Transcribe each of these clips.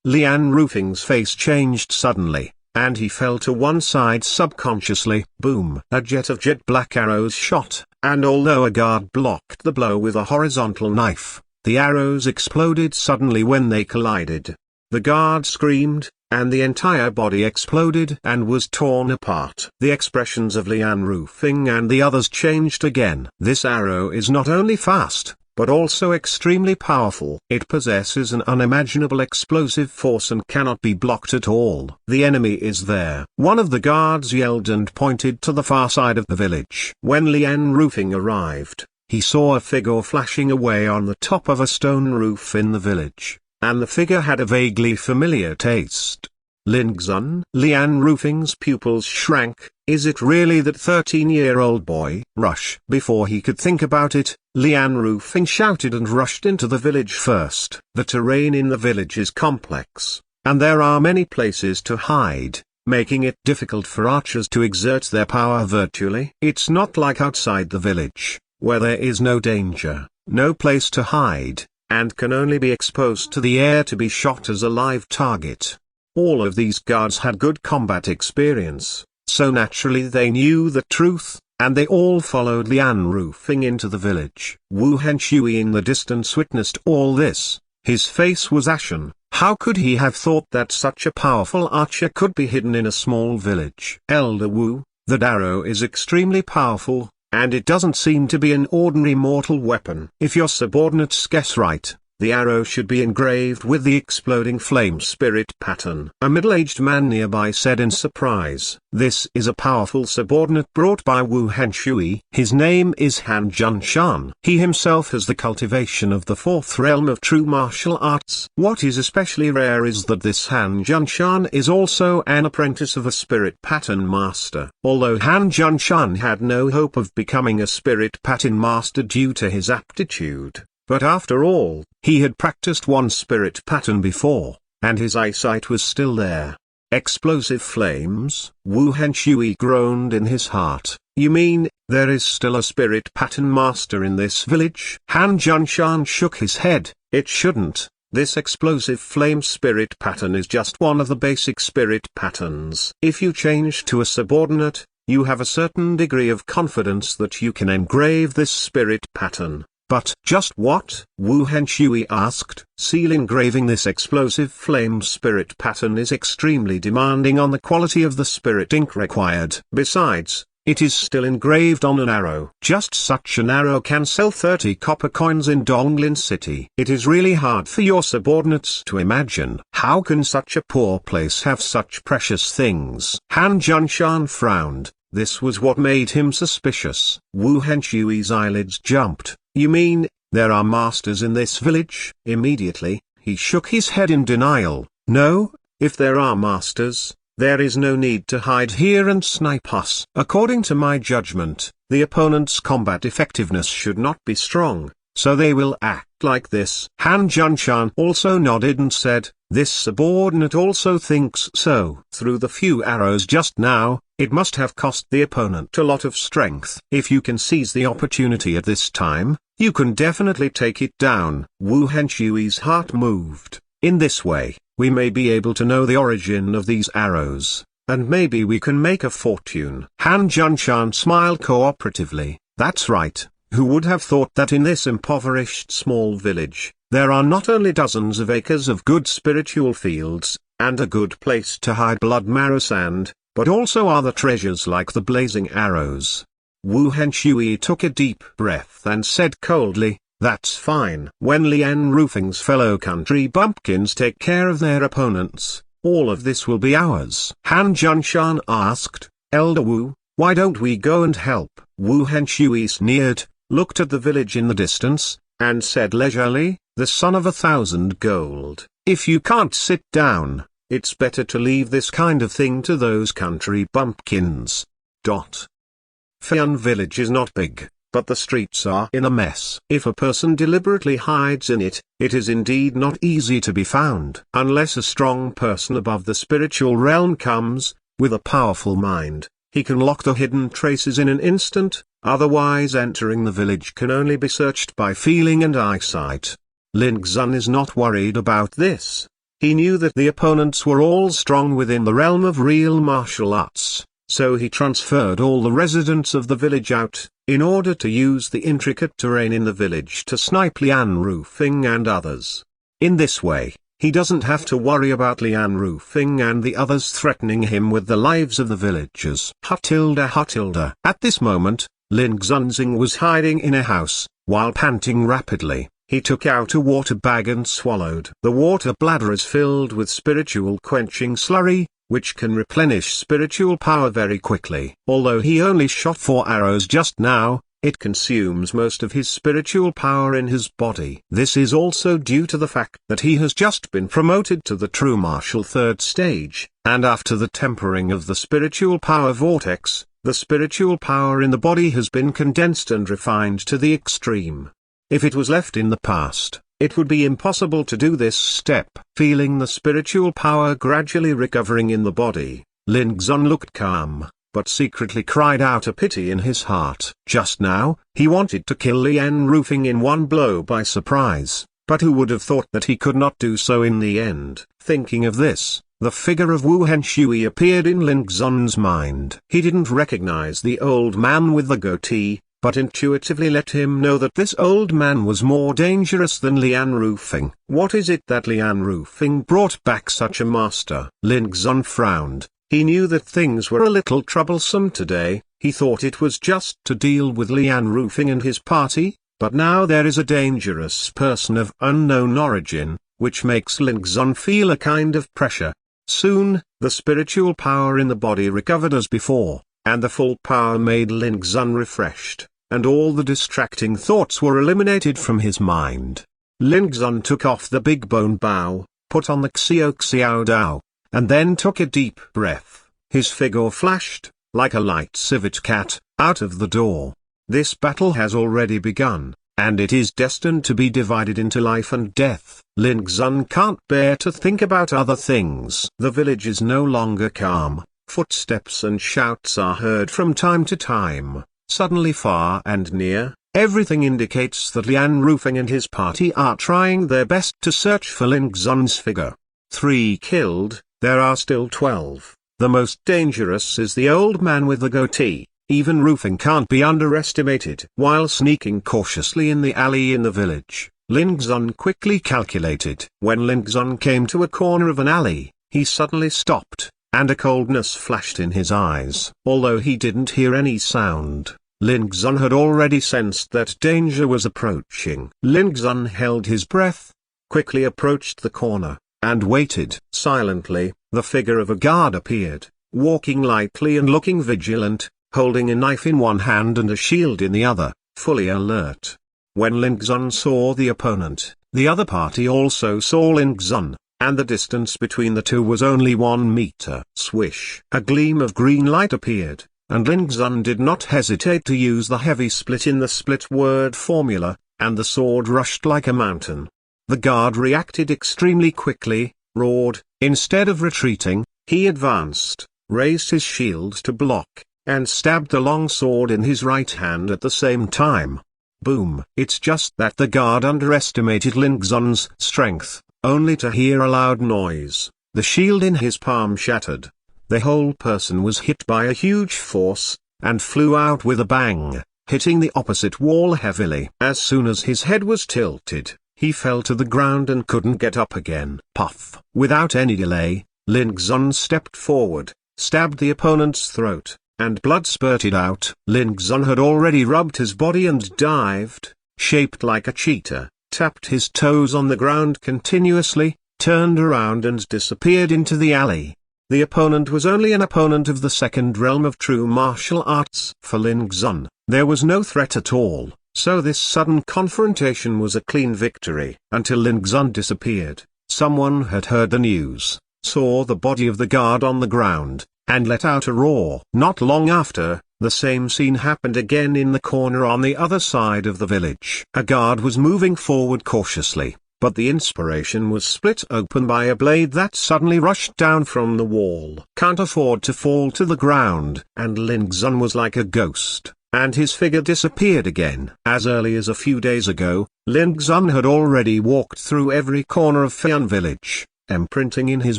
Lian Rufing's face changed suddenly, and he fell to one side subconsciously. Boom! A jet of jet black arrows shot, and although a guard blocked the blow with a horizontal knife, the arrows exploded suddenly when they collided. The guard screamed, and the entire body exploded and was torn apart. The expressions of Lian Rufing and the others changed again. This arrow is not only fast, but also extremely powerful. It possesses an unimaginable explosive force and cannot be blocked at all. The enemy is there. One of the guards yelled and pointed to the far side of the village. When Lian Rufing arrived, he saw a figure flashing away on the top of a stone roof in the village, and the figure had a vaguely familiar taste. Lingzun. Lian Rufing's pupils shrank. Is it really that 13-year-old boy? Rush! Before he could think about it, Lian Rufing shouted and rushed into the village first. The terrain in the village is complex, and there are many places to hide, making it difficult for archers to exert their power virtually. It's not like outside the village, where there is no danger, no place to hide, and can only be exposed to the air to be shot as a live target. All of these guards had good combat experience, so naturally they knew the truth, and they all followed Lian Rufing into the village. Wu Henshui in the distance witnessed all this. His face was ashen. How could he have thought that such a powerful archer could be hidden in a small village? Elder Wu, that arrow is extremely powerful, and it doesn't seem to be an ordinary mortal weapon. If your subordinates guess right, the arrow should be engraved with the exploding flame spirit pattern. A middle-aged man nearby said in surprise. This is a powerful subordinate brought by Wu Henshui. His name is Han Junshan. He himself has the cultivation of the fourth realm of true martial arts. What is especially rare is that this Han Junshan is also an apprentice of a spirit pattern master. Although Han Junshan had no hope of becoming a spirit pattern master due to his aptitude, but after all, he had practiced one spirit pattern before, and his eyesight was still there. Explosive flames? Wu Henshui groaned in his heart. You mean, there is still a spirit pattern master in this village? Han Junshan shook his head. It shouldn't. This explosive flame spirit pattern is just one of the basic spirit patterns. If you change to a subordinate, you have a certain degree of confidence that you can engrave this spirit pattern. But just what? Wu Henshui asked. Seal engraving this explosive flame spirit pattern is extremely demanding on the quality of the spirit ink required. Besides, it is still engraved on an arrow. Just such an arrow can sell 30 copper coins in Donglin City. It is really hard for your subordinates to imagine. How can such a poor place have such precious things? Han Junshan frowned. This was what made him suspicious. Wu Henshui's eyelids jumped. You mean, there are masters in this village? Immediately, he shook his head in denial. No, if there are masters, there is no need to hide here and snipe us. According to my judgment, the opponent's combat effectiveness should not be strong, so they will act like this. Han Junshan also nodded and said, this subordinate also thinks so. Through the few arrows just now, it must have cost the opponent a lot of strength. If you can seize the opportunity at this time, you can definitely take it down. Wu Henshui's heart moved. In this way, we may be able to know the origin of these arrows, and maybe we can make a fortune. Han Junshan smiled cooperatively. That's right. Who would have thought that in this impoverished small village, there are not only dozens of acres of good spiritual fields, and a good place to hide blood marrow sand, but also other treasures like the blazing arrows. Wu Henshui took a deep breath and said coldly, that's fine. When Lian Rufing's fellow country bumpkins take care of their opponents, all of this will be ours. Han Junshan asked, Elder Wu, why don't we go and help? Wu Henshui sneered, looked at the village in the distance, and said leisurely, the son of 1,000 gold. If you can't sit down, it's better to leave this kind of thing to those country bumpkins. Feian village is not big, but the streets are in a mess. If a person deliberately hides in it, it is indeed not easy to be found. Unless a strong person above the spiritual realm comes, with a powerful mind, he can lock the hidden traces in an instant, otherwise entering the village can only be searched by feeling and eyesight. Lin Xun is not worried about this. He knew that the opponents were all strong within the realm of real martial arts, so he transferred all the residents of the village out, in order to use the intricate terrain in the village to snipe Lian Rufing and others. In this way, he doesn't have to worry about Lian Rufing and the others threatening him with the lives of the villagers. Hutilda. At this moment, Lin Xunzing was hiding in a house, while panting rapidly. He took out a water bag and swallowed. The water bladder is filled with spiritual quenching slurry, which can replenish spiritual power very quickly. Although he only shot 4 arrows just now, it consumes most of his spiritual power in his body. This is also due to the fact that he has just been promoted to the true martial 3rd stage, and after the tempering of the spiritual power vortex, the spiritual power in the body has been condensed and refined to the extreme. If it was left in the past, it would be impossible to do this step. Feeling the spiritual power gradually recovering in the body, Lin Xun looked calm, but secretly cried out a pity in his heart. Just now, he wanted to kill Lian Rufing in one blow by surprise, but who would have thought that he could not do so in the end? Thinking of this, the figure of Wu Henshui appeared in Lin Xun's mind. He didn't recognize the old man with the goatee, but intuitively let him know that this old man was more dangerous than Lian Rufing. What is it that Lian Rufing brought back such a master? Lin Xun frowned. He knew that things were a little troublesome today. He thought it was just to deal with Lian Rufing and his party, but now there is a dangerous person of unknown origin, which makes Lin Xun feel a kind of pressure. Soon, the spiritual power in the body recovered as before, and the full power made Lin Xun refreshed, and all the distracting thoughts were eliminated from his mind. Lin Xun took off the big bone bow, put on the Xiao Xiao Dao, and then took a deep breath. His figure flashed, like a light civet cat, out of the door. This battle has already begun, and it is destined to be divided into life and death. Lin Xun can't bear to think about other things. The village is no longer calm. Footsteps and shouts are heard from time to time, suddenly far and near. Everything indicates that Lian Rufing and his party are trying their best to search for Lin Xun's figure. 3 killed. There are still 12. The most dangerous is the old man with the goatee. Even Rufing can't be underestimated. While sneaking cautiously in the alley in the village, Lin Xun quickly calculated. When Lin Xun came to a corner of an alley, he suddenly stopped, and a coldness flashed in his eyes. Although he didn't hear any sound, Lin Xun had already sensed that danger was approaching. Lin Xun held his breath, quickly approached the corner, and waited. Silently, the figure of a guard appeared, walking lightly and looking vigilant, holding a knife in one hand and a shield in the other, fully alert. When Lin Xun saw the opponent, the other party also saw Lin Xun, and the distance between the two was only 1 meter. Swish! A gleam of green light appeared, and Lin Xun did not hesitate to use the heavy split in the split word formula, and the sword rushed like a mountain. The guard reacted extremely quickly, roared. Instead of retreating, he advanced, raised his shield to block, and stabbed the long sword in his right hand at the same time. Boom! It's just that the guard underestimated Lin Xun's strength, only to hear a loud noise. The shield in his palm shattered. The whole person was hit by a huge force, and flew out with a bang, hitting the opposite wall heavily. As soon as his head was tilted, he fell to the ground and couldn't get up again. Puff! Without any delay, Lin Xun stepped forward, stabbed the opponent's throat, and blood spurted out. Lin Xun had already rubbed his body and dived, shaped like a cheetah, tapped his toes on the ground continuously, turned around and disappeared into the alley. The opponent was only an opponent of the 2nd realm of true martial arts. For Lin Xun, there was no threat at all. So this sudden confrontation was a clean victory. Until Lin Xun disappeared, someone had heard the news, saw the body of the guard on the ground, and let out a roar. Not long after, the same scene happened again in the corner on the other side of the village. A guard was moving forward cautiously, but the inspiration was split open by a blade that suddenly rushed down from the wall. Can't afford to fall to the ground, and Lin Xun was like a ghost, and his figure disappeared again. As early as a few days ago, Lin Xun had already walked through every corner of Fian village, imprinting in his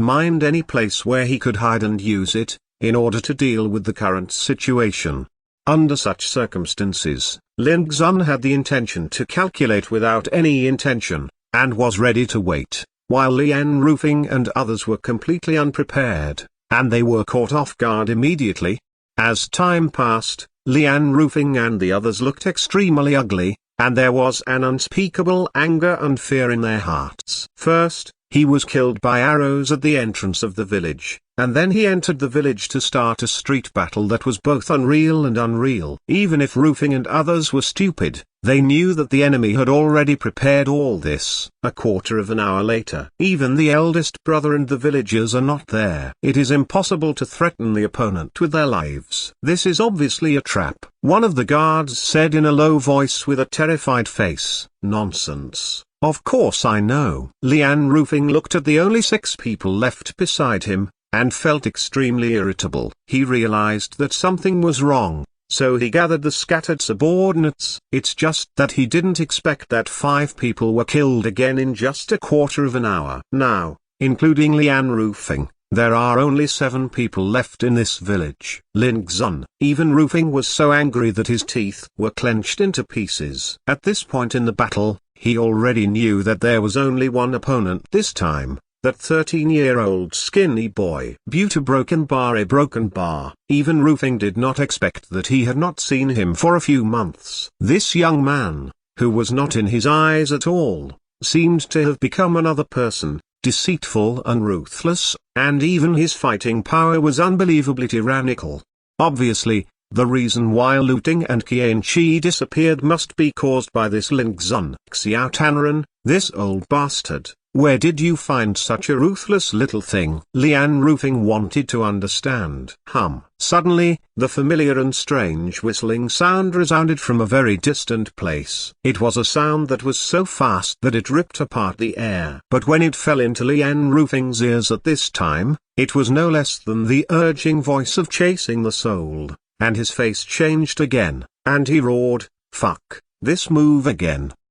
mind any place where he could hide and use it, in order to deal with the current situation. Under such circumstances, Lin Xun had the intention to calculate without any intention, and was ready to wait, while Lian Rufing and others were completely unprepared, and they were caught off guard immediately. As time passed, Lian Rufing and the others looked extremely ugly, and there was an unspeakable anger and fear in their hearts. First, he was killed by arrows at the entrance of the village, and then he entered the village to start a street battle that was both unreal and unreal. Even if Rufing and others were stupid, they knew that the enemy had already prepared all this. A quarter of an hour later, even the eldest brother and the villagers are not there. It is impossible to threaten the opponent with their lives. This is obviously a trap. One of the guards said in a low voice with a terrified face, "Nonsense. Of course I know." Lian Rufing looked at the only 6 people left beside him, and felt extremely irritable. He realized that something was wrong, so he gathered the scattered subordinates. It's just that he didn't expect that 5 people were killed again in just a quarter of an hour. Now, including Lian Rufing, there are only 7 people left in this village. Lin Xun. Even Rufing was so angry that his teeth were clenched into pieces. At this point in the battle, he already knew that there was only one opponent this time, that 13-year-old skinny boy. Beauty broken bar a broken bar. Even Rufing did not expect that he had not seen him for a few months. This young man, who was not in his eyes at all, seemed to have become another person, deceitful and ruthless, and even his fighting power was unbelievably tyrannical. Obviously, the reason why Looting and Qianqi disappeared must be caused by this Lin Xun. Xiao Tanran, this old bastard, where did you find such a ruthless little thing? Lian Rufing wanted to understand. Suddenly, the familiar and strange whistling sound resounded from a very distant place. It was a sound that was so fast that it ripped apart the air. But when it fell into Lian Rufing's ears at this time, it was no less than the urging voice of Chasing the Soul. And his face changed again, and he roared, "Fuck, this move again."